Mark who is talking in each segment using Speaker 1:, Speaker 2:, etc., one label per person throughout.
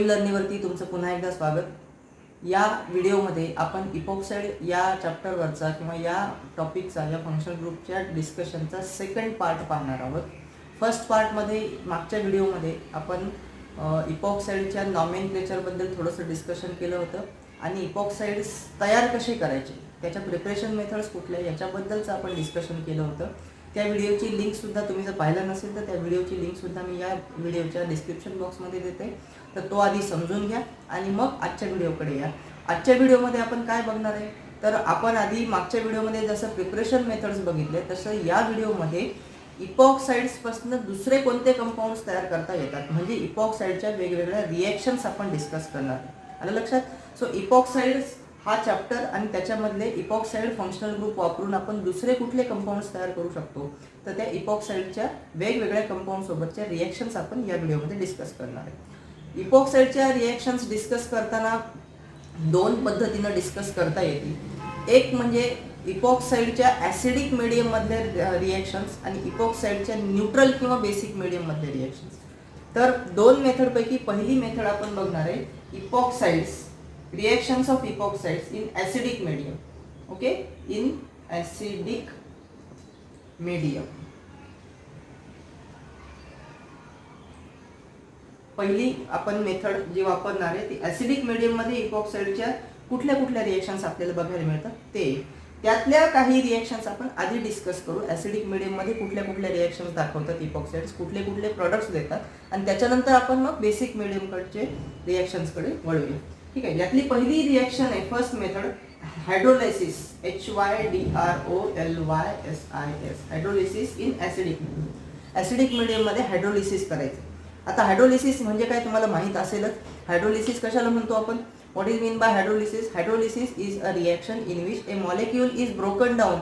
Speaker 1: लर्निंगवरती तुमचं पुन्हा एकदा स्वागत. या व्हिडिओमध्ये आपण इपॉक्साइड या चॅप्टरवरचा किंवा या टॉपिकचा या फंक्शन ग्रुपच्या डिस्कशनचा सेकंड पार्ट पाहणार आहोत. फर्स्ट पार्टमध्ये मागच्या व्हिडिओमध्ये आपण इपॉक्साइडच्या नॉमेनक्लेचरबद्दल थोडंसं डिस्कशन केलं होतं आणि इपॉक्साइड्स तयार कसे करायचे, त्याच्या प्रिपरेशन मेथड्स कुठल्या याच्याबद्दलचं आपण डिस्कशन केलं होतं. त्या व्हिडिओची लिंकसुद्धा तुम्ही जर पाहिलं नसेल तर त्या व्हिडिओची लिंकसुद्धा मी या व्हिडिओच्या डिस्क्रिप्शन बॉक्समध्ये देते. तर तो आधी समजून घ्या आणि मग आजच्या व्हिडिओकडे या. आजच्या व्हिडिओमध्ये आपण काय बघणार आहे, तर आपण आधी मागच्या व्हिडिओमध्ये जसं प्रिपरेशन मेथड्स बघितले तसं या व्हिडिओमध्ये इपॉक्साइड्सपासून दुसरे कोणते कंपाऊंड्स तयार करता येतात, म्हणजे इपॉक्साइडच्या वेगवेगळ्या रिॲक्शन्स आपण डिस्कस करणार आहे. आलं लक्षात? सो इपॉक्साइड्स हा चॅप्टर आणि त्याच्यामधले इपॉक्साइड फंक्शनल ग्रुप वापरून आपण दुसरे कुठले कंपाऊंड्स तयार करू शकतो, तर त्या इपॉक्साइडच्या वेगवेगळ्या कंपाऊंड सोबतच्या रिॲक्शन्स आपण या व्हिडिओमध्ये डिस्कस करणार आहे. इपॉक्साइडच्या रिॲक्शन्स डिस्कस करताना दोन पद्धतीनं डिस्कस करता येतील. एक म्हणजे इपॉक्साइडच्या ॲसिडिक मीडियममधले रिॲक्शन्स आणि इपॉक्साइडच्या न्यूट्रल किंवा बेसिक मीडियममधले रिॲक्शन्स. तर दोन मेथडपैकी पहिली मेथड आपण बघणार आहे इपॉक्साइड्स, reactions of epoxides in acidic medium. Okay, in acidic medium. पहिली आपण मेथड जी वापरणार आहे ती ॲसिडिक मीडियममध्ये इपॉक्साइडच्या कुठल्या कुठल्या रिॲक्शन्स आपल्याला बघायला मिळतात ते. त्यातल्या काही रिॲक्शन्स आपण आधी डिस्कस करू. ॲसिडिक मीडियममध्ये कुठल्या कुठल्या रिॲक्शन्स दाखवतात इपॉक्साइड्स, कुठले कुठले प्रॉडक्ट्स देतात आणि त्याच्यानंतर आपण मग बेसिक मीडियमकडचे रिॲक्शन्सकडे वळूया. ठीक आहे. यातली पहिली रिॲक्शन आहे first method hydrolysis, HYDROLYSIS, hydrolysis in acidic medium. Acidic मीडियममध्ये हायड्रोलिसिस करायचं. आता हायड्रोलिसिस म्हणजे काय तुम्हाला माहीत असेलच. हायड्रोलिसिस कशाला म्हणतो आपण? What is mean by hydrolysis? Hydrolysis is a reaction in which A molecule is broken down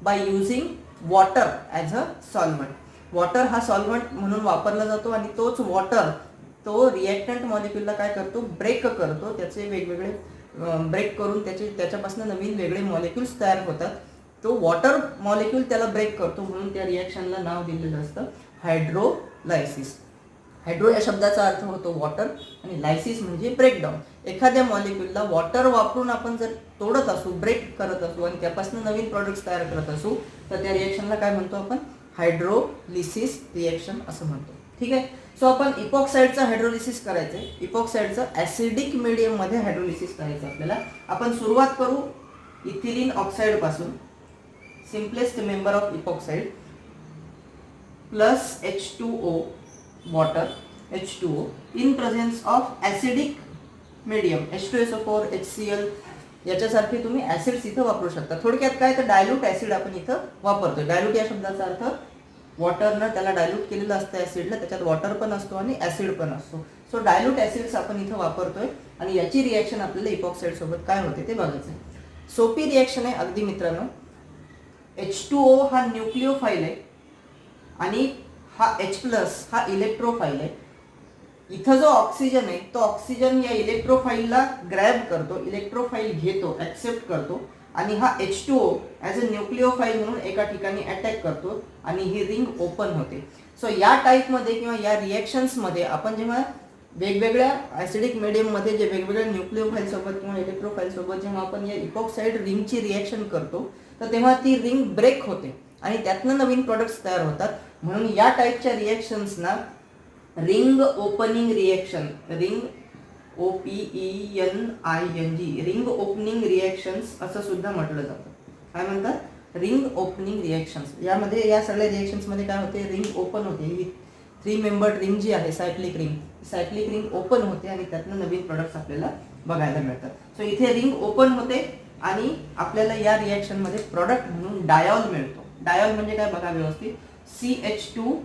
Speaker 1: by using water as a solvent. Water हा सॉल्व्हंट म्हणून वापरला जातो आणि तोच वॉटर तो रिॲक्टंट मॉलिक्यूलला काय करतो? ब्रेक करतो. त्याचे वेगवेगळे ब्रेक करून त्याच्यापासून नवीन वेगळे मॉलिक्यूल्स तयार होतात. तो वॉटर मॉलिक्यूल त्याला ब्रेक करतो म्हणून त्या रिॲक्शनला नाव दिलेलं असतं हायड्रोलायसिस. हायड्रो या शब्दाचा अर्थ होतो वॉटर आणि लायसिस म्हणजे ब्रेकडाऊन. एखाद्या मॉलिक्यूलला वॉटर वापरून आपण जर तोडत असू, ब्रेक करत असू आणि त्यापासून नवीन प्रॉडक्ट्स तयार करत असू तर त्या रिॲक्शनला काय म्हणतो आपण? हायड्रोलिसिस रिॲक्शन असं म्हणतो. ठीक आहे. सो आपण इपॉक्साइडचं हायड्रोलिसिस करायचं आहे. इपॉक्साइडचं ॲसिडिक मीडियममध्ये हायड्रोलिसिस करायचं आपल्याला. आपण सुरुवात करू इथिलीन ऑक्साईड पासून. Simplest member of epoxide plus H2O water, H2O in presence of acidic medium H2SO4 HCl याच्यासारखे तुम्ही ॲसिड्स इथं वापरू शकता. थोडक्यात काय तर डायल्यूट ॲसिड आपण इथं वापरतोय. डायल्यूट या शब्दाचा अर्थ वॉटरनं त्याला डायल्यूट केलेलं असतं ॲसिडला, त्याच्यात वॉटर पण असतो आणि ॲसिड पण असतो. सो डायल्यूट ॲसिड्स आपण इथं वापरतोय आणि याची रिॲक्शन आपल्याला इपॉक्साइड सोबत काय होते ते बघायचं आहे. सोपी रिॲक्शन आहे अगदी मित्रांनो. H2O हा न्यूक्लिओफाईल आहे आणि हा H+ हा इलेक्ट्रोफाईल आहे. इथं जो ऑक्सिजन आहे तो ऑक्सिजन या इलेक्ट्रोफाईलला ग्रॅब करतो, इलेक्ट्रोफाईल घेतो, ॲक्सेप्ट करतो आणि हा H2O ॲज अ न्यूक्लिओफाईल म्हणून एका ठिकाणी अटॅक करतो आणि ही रिंग ओपन होते. सो या टाईपमध्ये किंवा या रिॲक्शन्समध्ये आपण जेव्हा वेगवेगळ्या ॲसिडिक मीडियममध्ये जे वेगवेगळ्या न्यूक्लिओफाईल सोबत किंवा इलेक्ट्रोफाईल सोबत जेव्हा आपण या इपॉक्साइड रिंगची रिॲक्शन करतो तर तेव्हा ती रिंग ब्रेक होते आणि त्यातनं नवीन प्रॉडक्ट्स तयार होतात. म्हणून या टाईपच्या रिॲक्शन्सना ring opening reaction, ring OPENING, ring opening reactions असं सुद्धा म्हटलं जातं. काय म्हणतात? Ring opening reactions. यामध्ये या सगळ्या रिॲक्शन्समध्ये काय होते? रिंग ओपन होते. ही 3 मेंबर्ड रिंग जी आहे सायक्लिक रिंग ओपन होते आणि त्यातनं नवीन प्रोडक्ट्स आपल्याला बघायला मिळतात. सो इथे रिंग ओपन होते आणि आपल्याला या रिॲक्शनमध्ये प्रॉडक्ट म्हणून डायॉल मिळतो. डायॉल म्हणजे काय बघा व्यवस्थित. CH2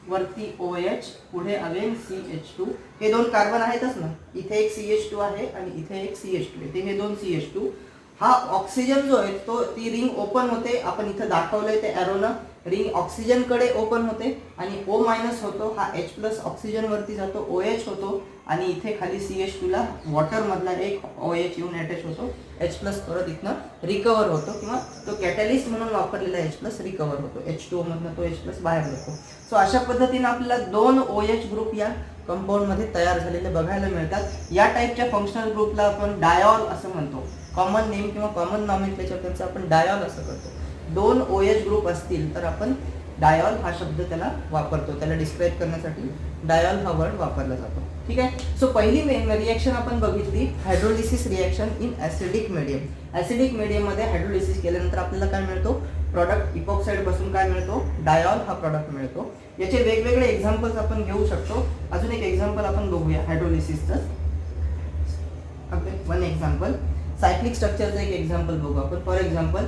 Speaker 1: वरती OH, पुढे अगेन CH2. हे दोन कार्बन आहेतच ना. इथे एक CH2 आहे आणि इथे एक CH2 आहे. हे दोन CH2. हा ऑक्सिजन जो आहे तो ती रिंग ओपन होते. आपण इथं दाखवलंय ते ॲरोनं. रिंग ऑक्सिजनकडे ओपन होते आणि O- होतो. हा H+ ऑक्सिजन वरती जातो, OH होतो आणि इथे खाली CH2 ला वॉटर मधला एक OH येऊन अटॅच होतो. H+ परत इथनं रिकवर होतो किंवा तो कॅटॅलिस्ट म्हणून वापरलेला H+ रिकवर होतो. H2O मधनं तो H+ बाहेर जातो. सो अशा पद्धतीने आपल्याला 2 OH ग्रुप या कंपाऊंडमध्ये तयार झालेले बघायला मिळतात. या टाईपच्या फंक्शनल ग्रुपला आपण डायॉल असं म्हणतो. कॉमन नेम किंवा कॉमन नॉमेनक्लेचर त्यांचं आपण डायॉल असं करतो. 2 OH ग्रुप असतील तर आपण डायॉल हा शब्द त्याला वापरतो, त्याला डिस्क्राईब करण्यासाठी डायॉल हा वर्ड वापरला जातो. ठीक आहे. सो पहिली रिएक्शन आपण बघितली hydrolysis reaction in acidic medium. Acidic मीडियममध्ये हायड्रोलिसिस केल्यानंतर आपल्याला काय मिळतो? प्रॉडक्ट इपॉक्साईड पासून काय मिळतो? डायॉल हा प्रॉडक्ट मिळतो. याचे वेगवेगळे एक्झाम्पल्स आपण घेऊ शकतो. अजून एक एक्झाम्पल आपण बघूया हायड्रोलिसिसचं. वन एक्झाम्पल सायक्लिक स्ट्रक्चरचं एक एक्झाम्पल बघू आपण. फॉर एक्झाम्पल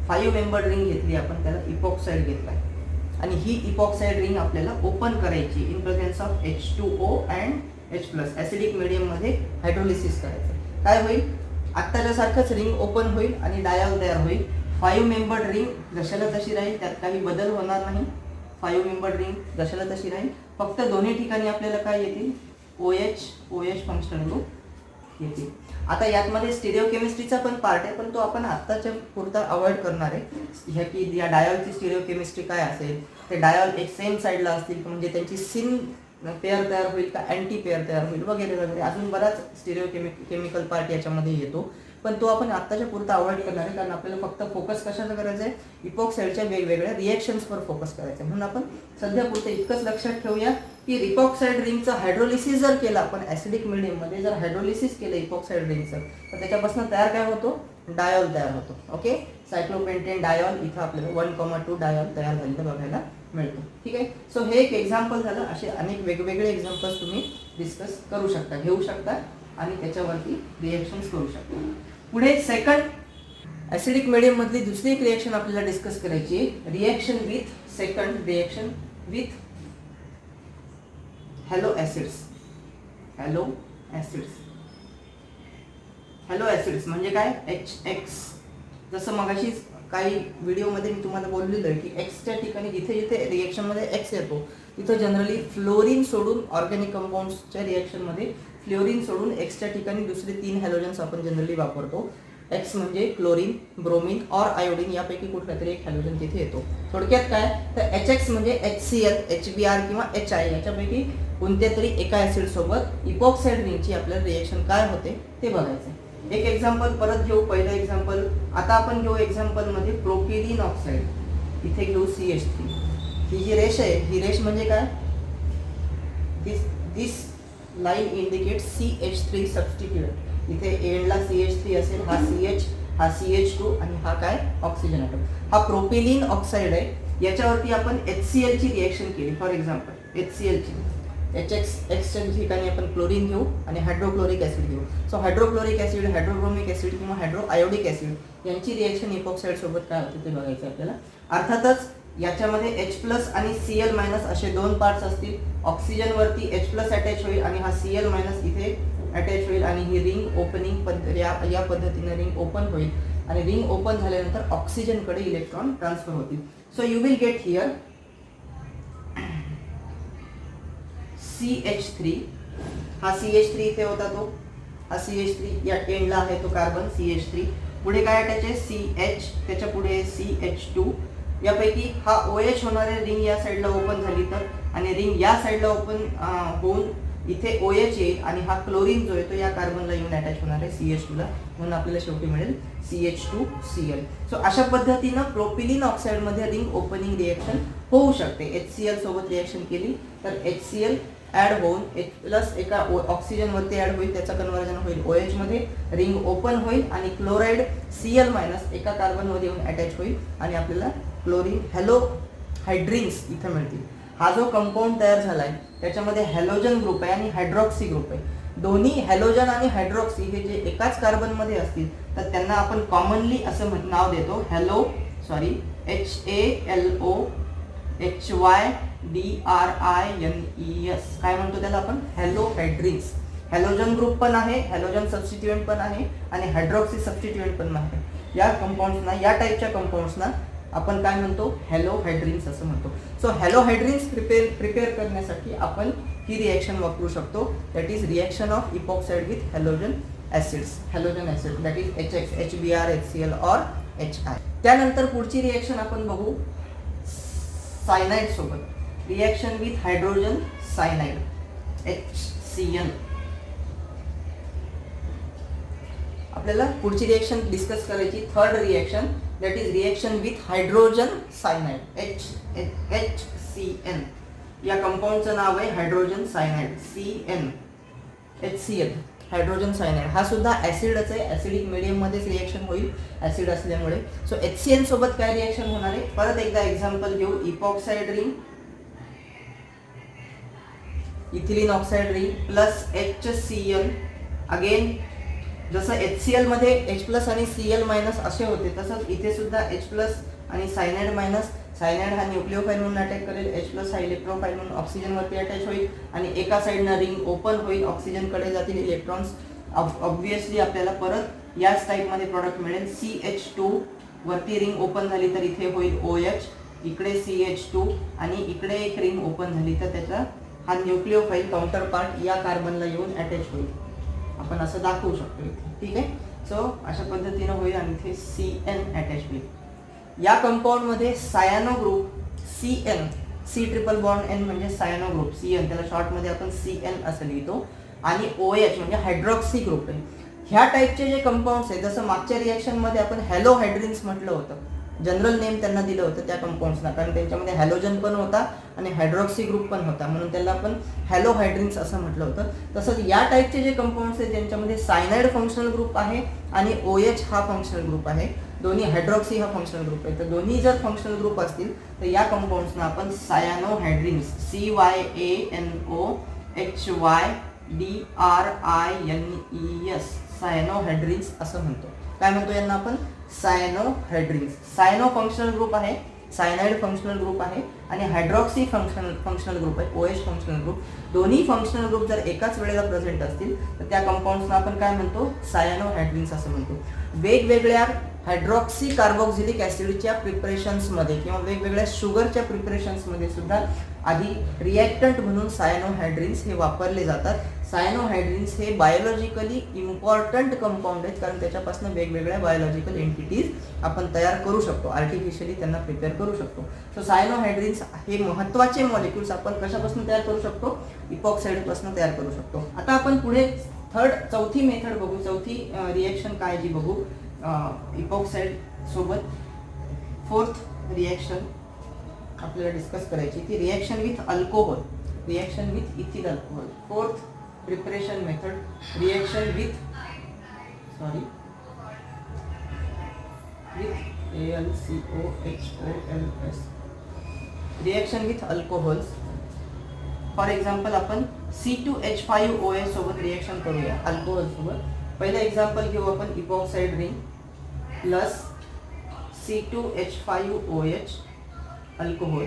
Speaker 1: 5 मेंबर रिंग घेतली आपण, त्याला इपॉक्साईड घेतलाय आणि ही इपॉक्साईड रिंग आपल्याला ओपन करायची in presence of H2O and H+. Acidic medium मध्ये हायड्रोलिसिस करायचं. काय होईल? आत्ताच्या सारखंच रिंग ओपन होईल आणि डायॉल तयार होईल. 5 मेंबर रिंग जशाला तशी राहील, त्यात काही बदल होणार नाही. 5 मेंबर रिंग जशाला तशी राहील. फक्त दोन्ही ठिकाणी आपल्याला काय येतील? OH फंक्शनल ग्रुप येतील. आता यातमध्ये स्टिरिओ केमिस्ट्रीचा पण पार्ट आहे, पण तो आपण आत्ताच्या पुरता अवॉइड करणार आहे. ह्या की या डायॉलची स्टिरिओ केमिस्ट्री काय असेल, ते डायॉल एक सेम साईडला असतील म्हणजे त्यांची सिन पेअर तयार होईल का अँटी पेअर तयार होईल वगैरे वगैरे. अजून बराच स्टिरिओ केमिकल पार्ट याच्यामध्ये येतो, पण तो आपण आत्ताच्या पुरता अवॉइड करणार आहे. कारण आपल्याला फक्त फोकस कशाला करायचं आहे? इपॉक्साईडच्या वेगवेगळ्या रिएक्शन्सवर फोकस करायचं आहे. म्हणून आपण सध्या पुरतं इतकंच लक्षात ठेवूया की इपॉक्साईड रिंगचं हायड्रोलिसिस जर केलं आपण ॲसिडिक मीडियममध्ये, जर हायड्रोलिसिस केलं इपॉक्साईड रिंगचं, तर त्याच्यापासून तयार काय होतो? डायॉल तयार होतो. ओके. सायक्लोपेंटेन डायॉल इथं आपल्याला 1,2 डायॉल तयार झालेलं बघायला मिळतो. ठीक आहे. सो हे एक एक्झाम्पल झालं. असे अनेक वेगवेगळे एक्झाम्पल्स तुम्ही डिस्कस करू शकता, घेऊ शकता आणि त्याच्यावरती रिएक्शन्स करू शकता. पुढे सेकंड ॲसिडिक मीडियम मधली दुसरी एक रिएक्शन आपल्याला डिस्कस करायची आहे. रिएक्शन विथ हॅलो ॲसिड्स म्हणजे काय? HX. जसं मगाशी काही व्हिडिओमध्ये मी तुम्हाला बोललेलं आहे की Xच्या ठिकाणी जिथे जिथे रिएक्शनमध्ये X येतो तिथं जनरली फ्लोरीन सोडून ऑर्गॅनिक कंपाऊंड्सच्या रिएक्शनमध्ये फ्लोरीन सोडून Xच्या ठिकाणी दुसरे 3 हॅलोजन्स आपण जनरली वापरतो. X म्हणजे क्लोरीन, ब्रोमीन और आयोडीन यापैकी कुठला तरी एक हॅलोजन तिथे येतो. थोडक्यात काय तर HX म्हणजे HCl, HBr किंवा HI याच्यापैकी कोणत्या तरी एका ॲसिड सोबत इपॉक्साईड रिंगची आपल्याला रिएक्शन काय होते ते बघायचं. एक एक्झाम्पल परत घेऊ. पहिलं एक्झाम्पल आता आपण घेऊ एक्झाम्पल मध्ये प्रोपिलीन ऑक्साईड. इथे घेऊ CH3. ही जी रेष आहे, ही रेष म्हणजे काय? दिस लाईन इंडिकेट CH3 सबस्टिट्यूट. इथे एंडला CH3 असेल, हा CH, हा CH2 आणि हा काय? Oxygen atom. हा प्रोपिलीन ऑक्साईड आहे. याच्यावरती आपण HCl ची रिएक्शन केली. फॉर एक्झाम्पल HCl ची Xच्या ठिकाणी आपण क्लोरीन घेऊ आणि हायड्रोक्लोरिक ॲसिड घेऊ. सो हायड्रोक्लोरिक ॲसिड, हायड्रोब्रोमिक ॲसिड किंवा हायड्रोआयोडिक ॲसिड यांची रिएक्शन इपॉक्साईड सोबत काय होते ते बघायचं आपल्याला. अर्थातच याच्यामध्ये H+ आणि Cl- असे 2 पार्ट्स असतील. ऑक्सिजन वरती H+ अटॅच होईल आणि हा Cl- इथे अटॅच होईल आणि ही रिंग ओपनिंग या पद्धतीने रिंग ओपन होईल आणि रिंग ओपन झाल्यानंतर ऑक्सिजनकडे इलेक्ट्रॉन ट्रान्सफर होतील. So you will get here CH3. हा CH3 इथे होता तो, हा CH3 या एंडला आहे तो कार्बन CH3. पुढे काय अटॅच आहे? CH, त्याच्या पुढे CH2. यापैकी हा OH होणार आहे. रिंग या साईडला ओपन झाली तर, आणि रिंग या साईडला ओपन होऊन इथे OH येईल आणि हा क्लोरीन जो आहे तो या कार्बनला येऊन अटॅच होणार आहे CH2ला. म्हणून आपल्याला शेवटी मिळेल CH2Cl. सो अशा पद्धतीनं प्रोपिलीन ऑक्साईड मध्ये रिंग ओपनिंग रिएक्शन होऊ शकते. HCl सोबत रिएक्शन केली तर HCl ऍड होऊन H+ एका ऑक्सिजन वरती ऍड होईल, त्याचा कन्व्हर्जन होईल OH मध्ये, रिंग ओपन होईल आणि क्लोराईड Cl- एका कार्बन मध्ये येऊन अटॅच होईल आणि आपल्याला क्लोरीन हॅलो हायड्रिन्स इथे मिळतील. हा जो कंपाऊंड तयार झालाय त्याच्यामध्ये हॅलोजन ग्रुप आहे आणि हायड्रॉक्सी ग्रुप आहे. दोन्ही हॅलोजन आणि हायड्रॉक्सी हे जे एकाच कार्बन मध्ये असतील तर त्यांना आपण कॉमनली असं नाव देतो HALOHYDRINES. काय म्हणतो त्याला आपण? हॅलो हायड्रिन्स. हॅलोजन ग्रुप पण आहे, हॅलोजन सबस्टिट्यूएंट पण आहे आणि हायड्रॉक्सी सबस्टिट्यूएंट पण आहे. या कंपाऊंड्सना, या टाईपच्या कंपाऊंड्सना आपण काय म्हणतो? हॅलोहायड्रिन्स असं म्हणतो. सो हॅलोहायड्रिन्स प्रिपेअर करण्यासाठी आपण ही रिएक्शन वापरू शकतो. That is reaction of epoxide with halogen acid that is HX, HBr, HCl और HI. त्यानंतर पुढची रिएक्शन आपण बघू सायनाइड सोबत reaction with hydrogen cyanide HCl. आपल्याला पुढची रिएक्शन डिस्कस करायची, third reaction, that is reaction with hydrogen cyanide HCN. या कंपाऊंडचं नाव आहे hydrogen cyanide HCl, hydrogen cyanide. हा सुद्धा ऍसिडच आहे, ऍसिडिक मीडियम मध्येच रिएक्शन होईल ऍसिड असल्यामुळे. सो HCN सोबत काय रिएक्शन होणार आहे, परत एकदा एक्झाम्पल घेऊ. Epoxide ring, ethylene oxide ring plus HCl. Again जसं HCl मध्ये H+ आणि Cl- असे होते, तसंच इथे सुद्धा H+ आणि सायनाइड मायनस. सायनाइड हा न्यूक्लिओफाइल म्हणून अटॅक करेल, H+ हा इलेक्ट्रोफाइल म्हणून ऑक्सिजन वरती अटॅच होईल आणि एका साइडनं रिंग ओपन होईल, ऑक्सिजन कडे जातील इलेक्ट्रॉन्स. ऑब्विसली आपल्याला परत याच टाइप मध्ये प्रोडक्ट मिळेल. CH2 वरती रिंग ओपन झाली तर इथे होईल OH, इकडे CH2 आणि इकडे एक रिंग ओपन झाली तर त्याचा हा न्यूक्लिओफाइल काउंटर पार्ट या कार्बनला येऊन अटॅच होईल. आपण असं दाखवू शकतो इथे, ठीक आहे. सो अशा पद्धतीनं होईल आणि इथे CN अटॅच होईल. या कंपाऊंड मध्ये cyano group CN, C triple bond N म्हणजे सायनो ग्रुप CN, त्याला शॉर्ट मध्ये आपण CN असं लिहितो, आणि OH म्हणजे हायड्रॉक्सी ग्रुप आहे. ह्या टाइपचे जे कंपाऊंड्स आहेत, जसं मागच्या रिएक्शन मध्ये आपण हॅलोहायड्रिन्स म्हटलं होतं, जनरल नेम त्यांना दिलं होतं त्या कंपाऊंड्सना, कारण त्यांच्यामध्ये हॅलोजन पण होता आणि हायड्रॉक्सी ग्रुप पण होता, म्हणून त्याला आपण हॅलोहायड्रिन्स असं म्हटलं होतं. तसंच या टाइपचे जे कंपाऊंड्स आहेत ज्यांच्यामध्ये सायनाइड फंक्शनल ग्रुप आहे आणि OH हा फंक्शनल ग्रुप आहे, दोन्ही हायड्रॉक्सी हा फंक्शनल ग्रुप आहे, तर दोन्ही जर फंक्शनल ग्रुप असतील तर या कंपाऊंड्सना आपण सायनोहायड्रिन्स CYANOHYDRINES सायनोहायड्रिन्स असं म्हणतो. काय म्हणतो यांना आपण? सायनोहायड्रिन्स. सायनो फंक्शनल ग्रुप आहे, सायनाइड फंक्शनल ग्रुप आहे आणि हायड्रॉक्सी फंक्शनल ग्रुप आहे, OH फंक्शनल ग्रुप. दोन्ही फंक्शनल ग्रुप जर एकाच वेळेला प्रेझेंट असतील तर त्या कंपाऊंड्सना आपण काय म्हणतो? सायनोहायड्रिन्स असं म्हणतो. वेगवेगळ्या हायड्रॉक्सी कार्बोक्सिलिक ऍसिडच्या प्रिपरेशन्समध्ये किंवा वेगवेगळ्या शुगरच्या प्रिपरेशन्समध्ये सुद्धा आधी रिएक्टंट म्हणून सायनोहायड्रिन्स हे वापरले जातात. सायनोहायड्रिन्स हे बायोलॉजिकली इम्पॉर्टंट कंपाऊंड आहेत, कारण त्याच्यापासून वेगवेगळ्या बायोलॉजिकल एंटिटीज आपण तयार करू शकतो, आर्टिफिशियली त्यांना प्रिपेअर करू शकतो. सो सायनोहायड्रिन्स हे महत्त्वाचे मॉलिक्युल्स आपण कशापासून तयार करू शकतो? इपॉक्साइडपासून तयार करू शकतो. आता आपण पुढे चौथी मेथड बघू, चौथी रिएक्शन काय जी बघू इपॉक्साइड सोबत. फोर्थ रिएक्शन आपल्याला डिस्कस करायची ती reaction with alcohol, reaction with ethyl alcohol. Fourth preparation method, reaction with AlCOHOLS, reaction with alcohols. For example आपण C2H5OH सोबत रिएक्शन करूया अल्कोहोल सोबत. पहिलं एक्झाम्पल घेऊ आपण, epoxide ring plus C2H5OH alcohol.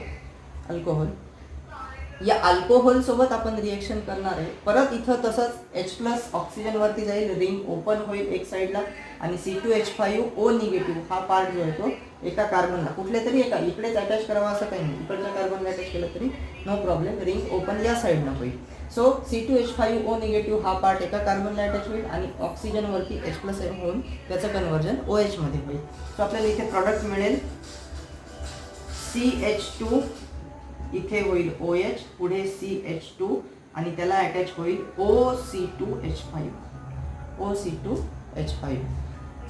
Speaker 1: या अल्कोहोल सोबत आपण रिएक्शन करणार आहे. परत इथं तसंच H+ ऑक्सिजन वरती जाईल, रिंग ओपन होईल एक साइडला आणि C2H5O निगेटिव्ह हा पार्ट जो आहे तो एका कार्बनला कुठल्या तरी एका इकडेच अटॅच करावा असं काही नाही, इकडच्या कार्बनला अटॅच केलं तरी नो प्रॉब्लेम, रिंग ओपन या साइडनं होईल. सो C2H5O निगेटिव्ह हा पार्ट एका कार्बनला अटॅच होईल आणि ऑक्सिजन वरती H+ होऊन त्याचं कन्व्हर्जन OH मध्ये होईल. सो आपल्याला इथे प्रॉडक्ट मिळेल CH2, इथे होईल OH, पुढे CH2 आणि त्याला अटॅच होईल OC2H5.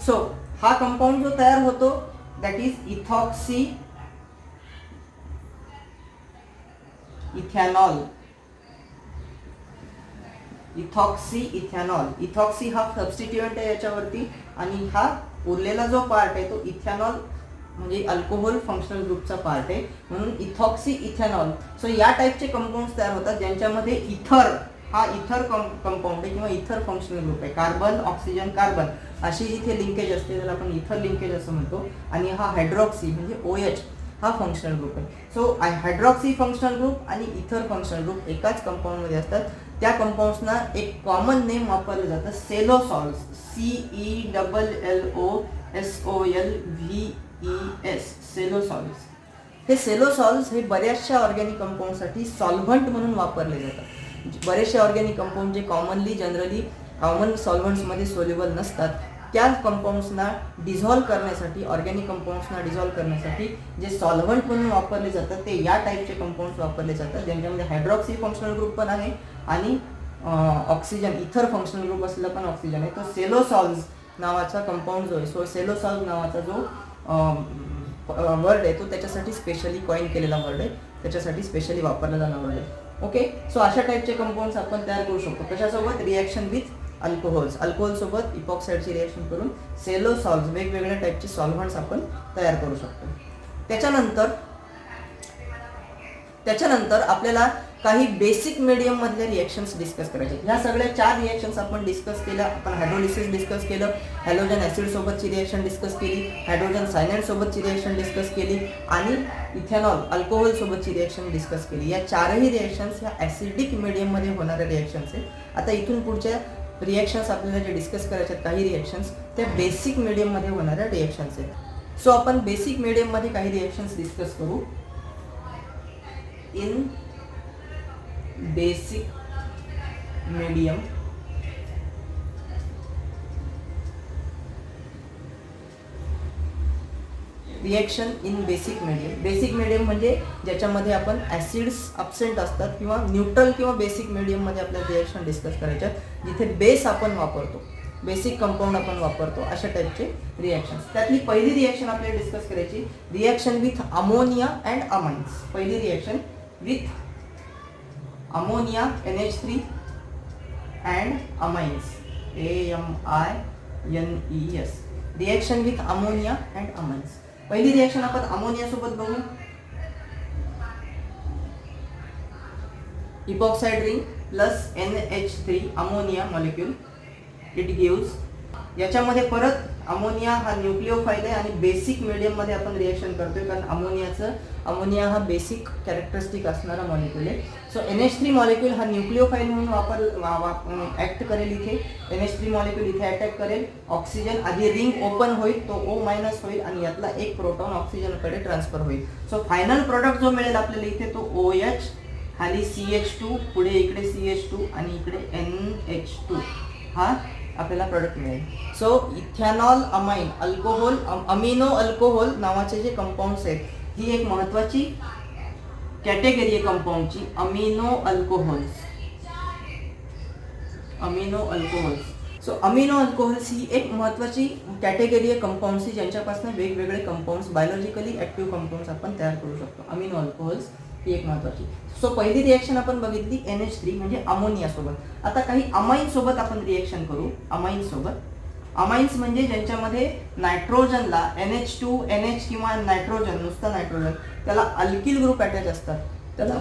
Speaker 1: सो हा कंपाऊंड जो तयार होतो that is ethoxy ethanol. Ethoxy हा सबस्टिट्यूएंट आहे याच्यावरती आणि हा उरलेला जो पार्ट आहे तो इथॅनॉल म्हणजे अल्कोहोल फंक्शनल ग्रुपचा पार्ट आहे, म्हणून इथॉक्सी इथॅनॉल. सो या टाइपचे कंपाऊंड्स तयार होतात ज्यांच्यामध्ये इथर हा इथर कंपाऊंड आहे किंवा इथर फंक्शनल ग्रुप आहे. कार्बन ऑक्सिजन कार्बन अशी इथे लिंकेज असते, त्याला आपण इथर लिंकेज असं म्हणतो. आणि हा हायड्रॉक्सी म्हणजे OH हा फंक्शनल ग्रुप आहे. सो हायड्रॉक्सी फंक्शनल ग्रुप आणि इथर फंक्शनल ग्रुप एकाच कंपाऊंड मध्ये असतात. त्या कंपाऊंड्सना एक कॉमन नेम वापरलं जातं, सेलोसॉल्स. CELLOSOLVES, सेलोसॉल्स. हे सेलोसॉल्स हे बऱ्याचशा ऑर्गॅनिक कंपाऊंडसाठी सॉल्व्हंट म्हणून वापरले जातात. बरेचसे ऑर्गॅनिक कंपाऊंड जे जनरली कॉमन सॉल्व्हंट्समध्ये सोल्युबल नसतात त्या कंपाऊंड्सना डिझॉल्व करण्यासाठी, ऑर्गॅनिक कंपाऊंड्सना डिझॉल्व करण्यासाठी जे सॉल्व्हंट म्हणून वापरले जातात ते या टाईपचे कंपाऊंड्स वापरले जातात, ज्यांच्यामध्ये हायड्रॉक्सी फंक्शनल ग्रुप पण आहे आणि ऑक्सिजन इथर फंक्शनल ग्रुप असलेला पण ऑक्सिजन आहे. तो सेलोसॉल्स नावाचा कंपाऊंड जो आहे, सो सेलोसॉल्स नावाचा जो वर्ड आहे तो त्याच्यासाठी स्पेशली कॉइन केलेला वर्ड आहे, त्याच्यासाठी स्पेशली वापरला जाणारा वर्ड आहे. ओके, सो अशा टाईपचे कंपाऊंड्स आपण तयार करू शकतो. कशासोबत? Reaction with alcohols. अल्कोहोलसोबत इपॉक्साईडची रिॲक्शन करून सेलोसॉल्स वेगवेगळ्या टाईपचे सॉल्व्हंट्स आपण तयार करू शकतो. त्याच्यानंतर आपल्याला काही बेसिक मीडियम मधल्या रिएक्शन्स डिस्कस करायचे. ह्या सगळ्या 4 रिएक्शन्स आपण डिस्कस केल्या. आपण हायड्रोलिसिस डिस्कस केलं, हॅलोजन ऍसिड सोबतची रिएक्शन डिस्कस केली, हायड्रोजन सायनाइड सोबतची रिएक्शन डिस्कस केली आणि इथेनॉल अल्कोहोल सोबतची रिएक्शन डिस्कस केली. या 4ही रिएक्शन्स ह्या ऍसिडिक मीडियम मध्ये होणाऱ्या रिएक्शन्स आहेत. आता इथून पुढच्या रिएक्शन्स आपल्याला जे डिस्कस करायचे आहेत, काही रिएक्शन्स त्या बेसिक मीडियम मध्ये होणाऱ्या रिएक्शन्स आहेत. सो आपण बेसिक मीडियम मध्ये काही रिएक्शन्स डिस्कस करू. In basic medium reaction in basic medium. Basic medium म्हणजे ज्याच्यामध्ये आपण ऍसिड्स अब्सेंट असतात किंवा न्यूट्रल किंवा बेसिक मीडियम मध्ये आपल्याला रिएक्शन डिस्कस करायच्या, जिथे बेस आपण वापरतो, बेसिक कंपाऊंड आपण वापरतो, अशा टाईपचे रिएक्शन्स. त्यातली पहिली रिएक्शन आपल्याला डिस्कस करायची, reaction with ammonia and amines. पहिली reaction with ammonia NH3 and amines AMINES. Reaction with ammonia and amines. पहिली रिएक्शन आपण अमोनिया सोबत बघू. Epoxide ring plus NH3 ammonia molecule, it gives. याच्यामध्ये परत अमोनिया हा न्यूक्लिओफाईल आहे आणि बेसिक मीडियम मध्ये आपण रिएक्शन करतोय, कारण अमोनिया हा बेसिक कॅरेक्टरिस्टिक असणारा मॉलिक्यूल आहे. सो NH3 मॉलिक्यूल हा न्यूक्लिओफाईल म्हणून ऍक्ट करेल. इथे NH3 मॉलिक्यूल इथे अटॅक करेल. ऑक्सिजन आधी रिंग ओपन होईल, तो O- होईल आणि यातला एक प्रोटॉन ऑक्सिजनकडे ट्रान्सफर होईल. सो फायनल प्रोडक्ट जो मिळेल आपल्याला इथे तो OH, खाली CH2, पुढे इकडे CH2 आणि इकडे NH2 हा आपल्याला प्रोडक्ट मिळेल. So ethanol amine alcohol, amino alcohol नावाचे जे कंपाऊंड्स आहेत, ही एक महत्वाची कॅटेगरी आहे कंपाऊंडची. Amino alcohols. So amino alcohols ही एक महत्वाची कॅटेगरी आहे कंपाऊंड्सची, ज्यांच्यापासून वेगवेगळे कंपाऊंड्स, बायोलॉजिकली ऍक्टिव्ह कंपाऊंड्स आपण तयार करू शकतो. अमिनो अल्कोहोल्स ही एक महत्वाची. सो पहिली रिएक्शन आपण बघितली NH3 म्हणजे अमोनिया सोबत. आता काही अमाइन सोबत आपण रिएक्शन करू. अमाइन्स म्हणजे ज्यांच्यामध्ये नायट्रोजनला NH2, NH किंवा नायट्रोजन, नुसतं नायट्रोजन, त्याला अल्किल ग्रुप अटॅच असतात, त्याला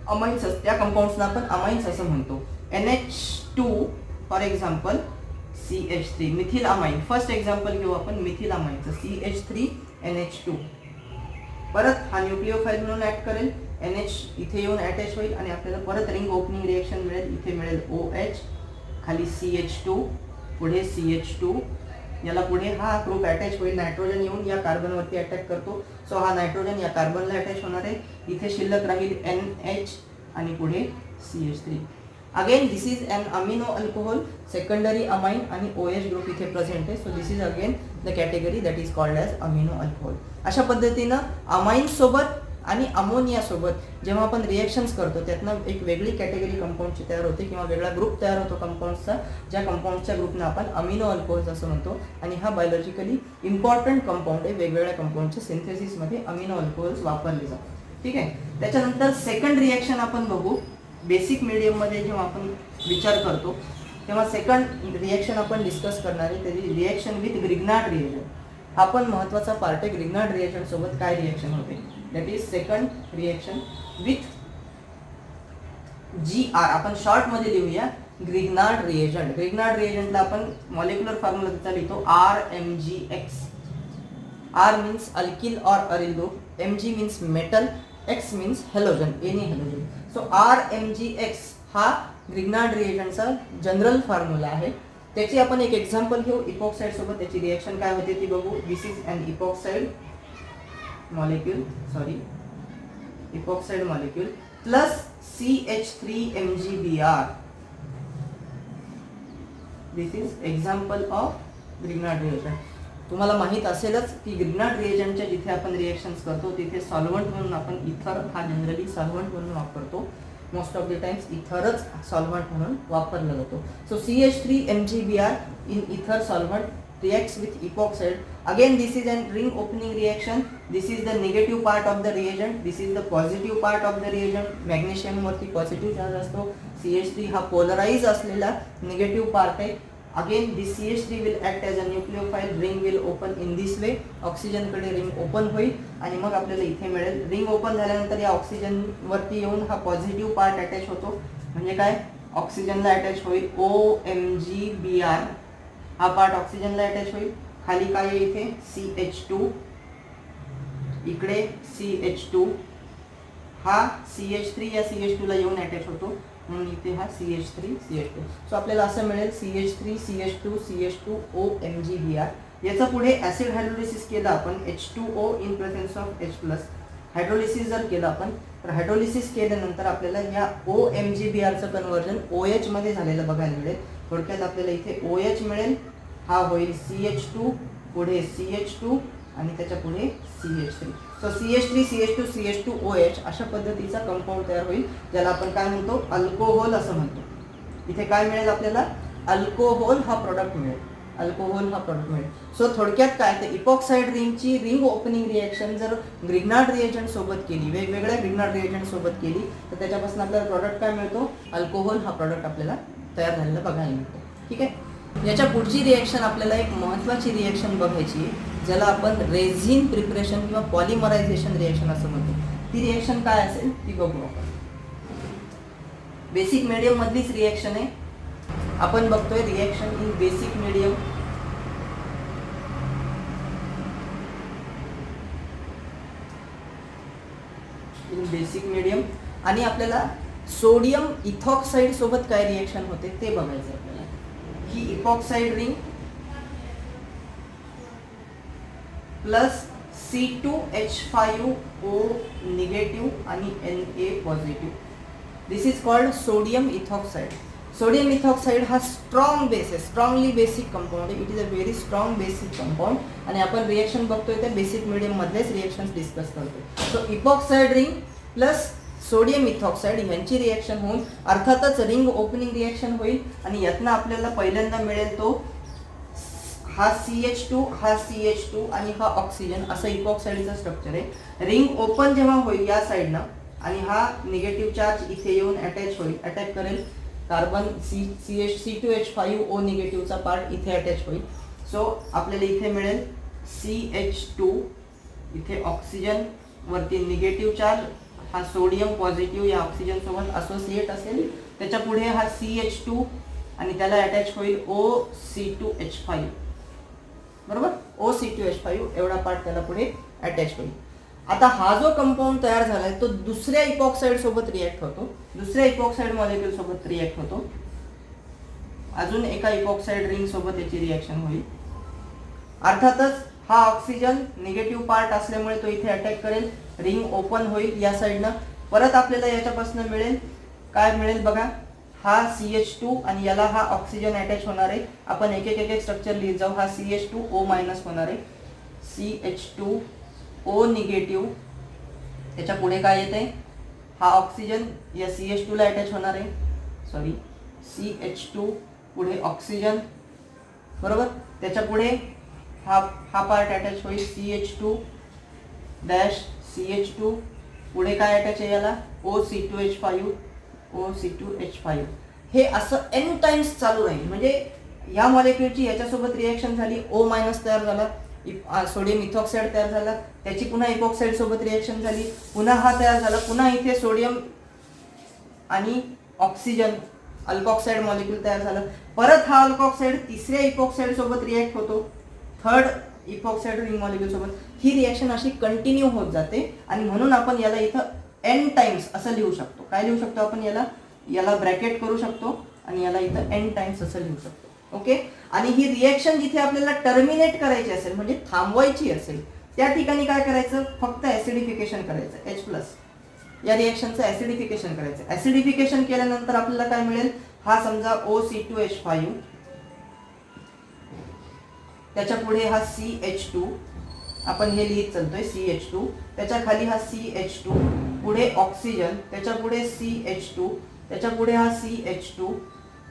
Speaker 1: अमाइन्स, त्या कंपाऊंड्सना आपण अमाइन्स असं म्हणतो. NH2 for example CH3, methyl amine. First example घेऊ आपण मिथिल अमाइनचं, CH3NH2. परत हा न्यूक्लिओफाईल म्हणून ऍक्ट करेल, NH इथे येऊन अटॅच होईल आणि आपल्याला परत रिंग ओपनिंग रिएक्शन मिळेल. इथे मिळेल OH, खाली CH2, पुढे CH2, याला पुढे हा ग्रुप अटॅच होईल. नायट्रोजन येऊन या कार्बनवरती अटॅक करतो. सो हा नायट्रोजन या कार्बनला अटॅच होणार आहे. इथे शिल्लक राहील NH आणि पुढे CH3. Again this is an amino alcohol, secondary amine आणि OH ग्रुप इथे प्रेझेंट आहे. So this is again the category that is called as amino alcohol. अशा पद्धतीनं अमाइन्स सोबत आणि अमोनिया सोबत जेव्हा आपण रिएक्शन्स करतो, त्यातनं एक वेगळी कॅटेगरी कंपाऊंडची तयार होते किंवा वेगळा ग्रुप तयार होतो कंपाऊंड्सचा, ज्या कंपाऊंडच्या ग्रुपना आपण अमिनो अल्कोहोल्स असं म्हणतो. आणि हा बायोलॉजिकली इम्पॉर्टंट कंपाऊंड आहे. वेगवेगळ्या कंपाऊंडच्या सिंथेसिसमध्ये अमिनो अल्कोहोल्स वापरले जातात. ठीक आहे. त्याच्यानंतर सेकंड रिएक्शन आपण बघू. बेसिक मीडियम मध्ये जेव्हा आपण विचार करतो तेव्हा सेकंड रिएक्शन आपण डिस्कस करणार आहे, त्याची रिएक्शन विथ ग्रिग्नार्ड रिएजन. हा पण महत्वाचा पार्ट आहे. ग्रिग्नार्ड रिएजन सोबत काय रिएक्शन होते, that is second reaction with GR. आपण शॉर्ट मध्ये लिहूया ग्रिग्नार्ड रिएजंट. ग्रिग्नार्ड रिएजंटला आपण मॉलिक्युलर फॉर्म्युला त्याचा लिहितो RMgX. R मीन्स अल्किल और aryl group, Mg means metal, X means halogen, any halogen. So RMgX हा ग्रिग्नार्ड रिएजंटचा जनरल फॉर्म्युला आहे. त्याची आपण एक एक्झाम्पल घेऊ. इपॉक्साइड सोबत त्याची रिएक्शन काय होते ती बघू. This is an epoxide molecule plus CH3MgBr. This is example of Grignard reagent तुम्हाला माहीत असेलच की ग्रिग्नार्ड रिएजंटच्या जिथे आपण रिएक्शन्स करतो तिथे सॉल्व्हंट म्हणून आपण इथर हा जनरली सॉल्व्हंट म्हणून वापरतो. मोस्ट ऑफ द टाइम्स इथरच सॉल्व्हंट म्हणून वापरला जातो. So CH3MgBr in ether solvent reacts with epoxide. Again this is a ring opening reaction. This is the negative part of the reagent, this is the positive part of the reagent. Magnesium वरती positive charge असतो. CH3 हा polarise असलेला negative part आहे. Again this CH3 will act as a nucleophile. ring will open in this way. Oxygen कडे ring open होईल आणि मग आपल्याला इथे मिळेल. रिंग ओपन झाल्यानंतर या ऑक्सिजन वरती येऊन हा पॉझिटिव्ह पार्ट अटॅच होतो. म्हणजे काय, ऑक्सिजनला अटॅच होईल OMgBr. हा पार्ट ऑक्सिजनला अटॅच होईल. खाली काय आहे इथे CH2, इकडे CH2, हा CH3 या CH2 ला येऊन अटॅच होतो म्हणून इथे हा CH3 CH2. सो आपल्याला असं मिळेल CH3 CH2 CH2 OMgBr. याचा पुढे ऍसिड हायड्रोलिसिस केलं आपण H2O in presence of H+. Hydrolysis जर केलं आपण तर हायड्रोलिसिस केल्यानंतर आपल्याला या OMgBr चं कन्वर्जन OH मध्ये झालेलं बघायला मिळेल. थोडक्यात आपल्याला इथे OH मिळेल. हा होईल CH2, पुढे CH2 आणि त्याच्या पुढे CH3. So CH3 CH2 CH2 OH अशा पद्धतीचा कंपाऊंड तयार होईल ज्याला आपण काय म्हणतो, अल्कोहोल असं म्हणतो. इथे काय मिळेल आपल्याला, अल्कोहोल हा प्रोडक्ट मिळेल. अल्कोहोल हा प्रोडक्ट मिळेल. सो थोडक्यात काय तर इपॉक्साइड रिंगची रिंग ओपनिंग रिएक्शन जर ग्रिग्नार्ड रिएजंट सोबत केली, वेगवेगळ्या ग्रिग्नार्ड रिएजंट सोबत केली तर त्याच्यापासून आपल्याला प्रोडक्ट काय मिळतो, अल्कोहोल हा प्रोडक्ट आपल्याला तयार झालेला बघायला मिळतो. ठीक आहे. याच्या पुढची रिएक्शन आपल्याला एक महत्त्वाची रिएक्शन बघायची आहे ज्याला आपण रेझिन प्रिपरेशन किंवा पॉलिमरायझेशन रिएक्शन असं म्हणतो. ती रिएक्शन काय असेल ती बघू आपण. बेसिक मीडियम मधलीच रिएक्शन आहे. आपण बघतोय reaction in basic medium. In basic medium आणि आपल्याला सोडियम इथॉक्साइड सोबत काय रिएक्शन होते ते बघायचं आपल्याला. ही epoxide ring plus C2H5O negative आणि Na positive. This is called sodium ethoxide. Sodium ethoxide हा स्ट्रॉंग बेस आहे, स्ट्रॉंगली बेसिक कंपाऊंड आहे. It is a very strong basic compound आणि आपण रिएक्शन बघतोय त्या बेसिक मीडियम मधलेच रिएक्शन्स डिस्कस करतोय. So epoxide ring plus sodium ethoxide यांची रिएक्शन होऊन अर्थातच रिंग ओपनिंग रिएक्शन होईल आणि यातनं आपल्याला पहिल्यांदा मिळेल तो हा CH2 हा CH2 आणि हा ऑक्सिजन असं इपॉक्साइडचं स्ट्रक्चर आहे. रिंग ओपन जेव्हा होईल या साईडनं आणि हा निगेटिव्ह चार्ज इथे येऊन अटॅच होईल, अटॅक करेल कार्बन C2H5O निगेटिव्हचा पार्ट इथे अटॅच होईल. सो आपल्याला इथे मिळेल CH2, इथे ऑक्सिजन वरती निगेटिव्ह चार्ज, हा सोडियम पॉझिटिव्ह या ऑक्सिजन सोबत असोसिएट असेल. त्याच्या पुढे हा CH2 आणि त्याला अटॅच होईल OC2H5. बरोबर, OC2H5 एवढा पार्ट त्याला पुढे अटॅच होईल. आता हा जो कंपाऊंड तयार झालाय तो दुसऱ्या इपॉक्साइड सोबत रिएक्ट होतो, दुसऱ्या इपॉक्साइड मॉलिक्यूल सोबत रिएक्ट होतो. अजून एका इपॉक्साइड रिंग सोबत याची रिएक्शन होईल. अर्थातच हा ऑक्सिजन निगेटिव्ह पार्ट असल्यामुळे तो इथे अटॅक करेल. रिंग ओपन होईल या साईडनं. परत आपल्याला याच्यापासून मिळेल काय मिळेल बघा, हा CH2 आणि याला हा ऑक्सिजन अटॅच होणार आहे. आपण एक एक स्ट्रक्चर लिहित जाऊ. हा CH2O मायनस होणार आहे, CH2O निगेटिव्ह. त्याच्या पुढे काय येते, हा ऑक्सिजन या CH2 ला अटॅच होणार आहे, सॉरी CH2 पुढे ऑक्सिजन. बरोबर, त्याच्या पुढे हा पार्ट अटॅच होईल CH2 डॅश CH2, पुढे काय अटॅच आहे याला OC2H5. हे असं n टाइम्स चालू राहील. म्हणजे या मॉलिक्यूलची याच्यासोबत रिएक्शन झाली, O मायनस तयार झाला, सोडियम इथॉक्साइड तयार झाला, त्याची पुन्हा इपॉक्साइड सोबत रिएक्शन झाली, पुन्हा हा तयार झाला, पुन्हा इथे सोडियम आणि ऑक्सिजन अल्कॉक्साइड मॉलिक्यूल तयार झालं. परत हा अल्कॉक्साइड तिसऱ्या इपॉक्साइड सोबत रिएक्ट होतो, थर्ड इपॉक्साइड रिंग मॉलिक्यूल सोबत. ही रिएक्शन अशी कंटिन्यू होत जाते आणि म्हणून आपण याला इथं n टाइम्स असं लिहू शकतो. काय लिहू शकतो आपण, याला ब्रॅकेट करू शकतो आणि याला इथं n टाइम्स असं लिहू शकतो. ओके. आणि ही रिएक्शन जिथे आपल्याला टर्मिनेट करायची असेल म्हणजे थांबवायची असेल त्या ठिकाणी काय करायचं, फक्त ऍसिडिफिकेशन करायचं, H+. या रिएक्शनचं ऍसिडिफिकेशन करायचं. ऍसिडिफिकेशन केल्यानंतर आपल्याला काय मिळेल, हा समजा OC2H5 त्याच्या पुढे हा CH2, आपण हे लिहित चालतोय CH2, त्याच्या खाली हा CH2, पुढे ऑक्सिजन, त्याच्या पुढे CH2, त्याच्या पुढे हा CH2,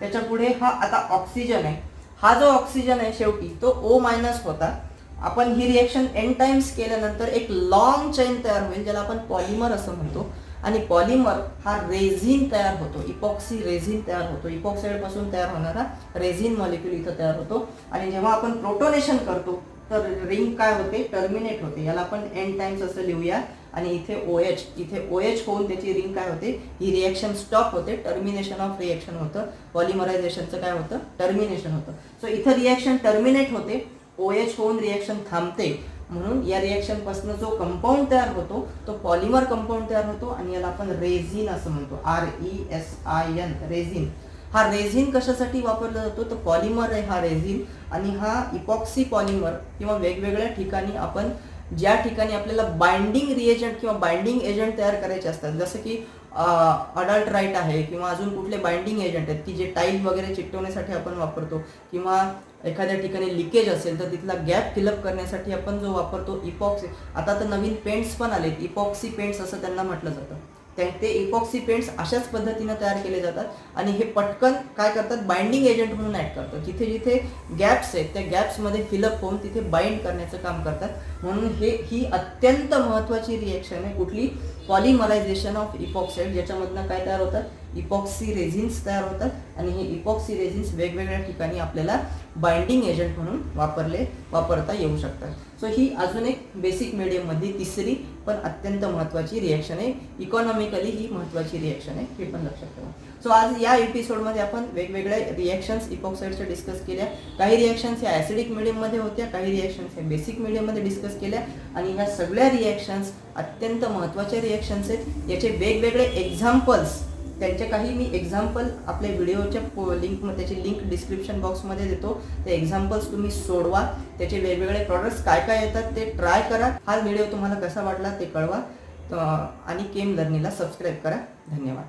Speaker 1: त्याच्या पुढे हा आता ऑक्सिजन आहे. हा जो ऑक्सिजन आहे शेवटी तो O- होता. आपण ही रिएक्शन n टाइम्स केल्यानंतर एक लॉंग चेन तयार होईल ज्याला आपण पॉलिमर असं म्हणतो. आणि पॉलिमर हा रेझिन तयार होतो, इपॉक्सी रेझिन तयार होतो. इपॉक्साईड पासून तयार होणारा रेझिन मॉलिक्यूल इथं तयार होतो. आणि जेव्हा आपण प्रोटोनेशन करतो तर रिंग काय होते, टर्मिनेट होते. याला आपण n टाइम्स असं लिहूया. आणि इथे OH होऊन त्याची रिंग काय होते, ही रिएक्शन स्टॉप होते. टर्मिनेशन ऑफ रिएक्शन होतं. पॉलिमरायझेशनचं काय होतं, टर्मिनेशन होतं. सो इथं रिएक्शन टर्मिनेट होते, OH होऊन रिएक्शन थांबते. म्हणून या रिएक्शन पासून जो कंपाऊंड तयार होतो तो पॉलिमर कंपाऊंड तयार होतो आणि याला आपण रेझिन असं म्हणतो. RESIN, resin. हा रेझिन कशासाठी वापरला जातो, तर पॉलिमर आहे हा रेझिन. आणि हा इपॉक्सी पॉलिमर किंवा वेगवेगळ्या ठिकाणी आपण ज्या ठिकाणी आपल्याला बाइंडिंग रिएजंट किंवा बाइंडिंग एजंट तयार करायचे असतात, जसं की अडल्ट्राइट आहे किंवा अजून कुठले बाइंडिंग एजंट आहेत की जे टाईल वगैरे चिकटवण्यासाठी आपण वापरतो, किंवा एखाद्या ठिकाणी लिकेज असेल तर तिथला गॅप फिलअप करण्यासाठी आपण जो वापरतो इपॉक्सी. आता तर नवीन पेंट्स पण आलेत, इपॉक्सी पेंट्स असं त्यांना म्हटलं जातं. ते इपॉक्सी पेंट्स अशाच पद्धतीनं तयार केले जातात आणि हे पटकन काय करतात, बाइंडिंग एजंट म्हणून ऍक्ट करतात. जिथे जिथे गॅप्स आहेत त्या गॅप्समध्ये फिलअप होऊन तिथे बाइंड करण्याचं काम करतात. म्हणून ही अत्यंत महत्त्वाची रिएक्शन आहे कुठली, पॉलिमरायझेशन ऑफ इपॉक्साईड, ज्याच्यामधनं काय तयार होतात, इपॉक्सी रेझिन्स तयार होतात. आणि हे इपॉक्सी रेझिन्स वेगवेगळ्या ठिकाणी आपल्याला बाइंडिंग एजंट म्हणून वापरता येऊ शकतात. सो ही अजून एक बेसिक मीडियम मधली तिसरी पण अत्यंत महत्त्वाची रिएक्शन आहे. इकॉनॉमिकली ही महत्त्वाची रिएक्शन आहे, हे पण लक्षात ठेवा. सो आज या एपिसोडमध्ये आपण वेगवेगळ्या रिएक्शन्स इपॉक्साईडच्या डिस्कस केल्या. काही रिएक्शन्स या ॲसिडिक मीडियममध्ये होत्या, काही रिएक्शन्स या बेसिक मीडियममध्ये डिस्कस केल्या. आणि ह्या सगळ्या रिएक्शन्स अत्यंत महत्त्वाच्या रिएक्शन्स आहेत. याचे वेगवेगळे एक्झाम्पल्स, त्यांचे काही मी एक्झाम्पल आपल्या व्हिडिओच्या त्याची लिंक डिस्क्रिप्शन बॉक्समध्ये देतो. ते एक्झाम्पल्स तुम्ही सोडवा, त्याचे वेगवेगळे प्रॉडक्ट्स काय काय येतात ते ट्राय करा. हा व्हिडिओ तुम्हाला कसा वाटला ते कळवा आणि केम लर्निंगला सबस्क्राईब करा. धन्यवाद.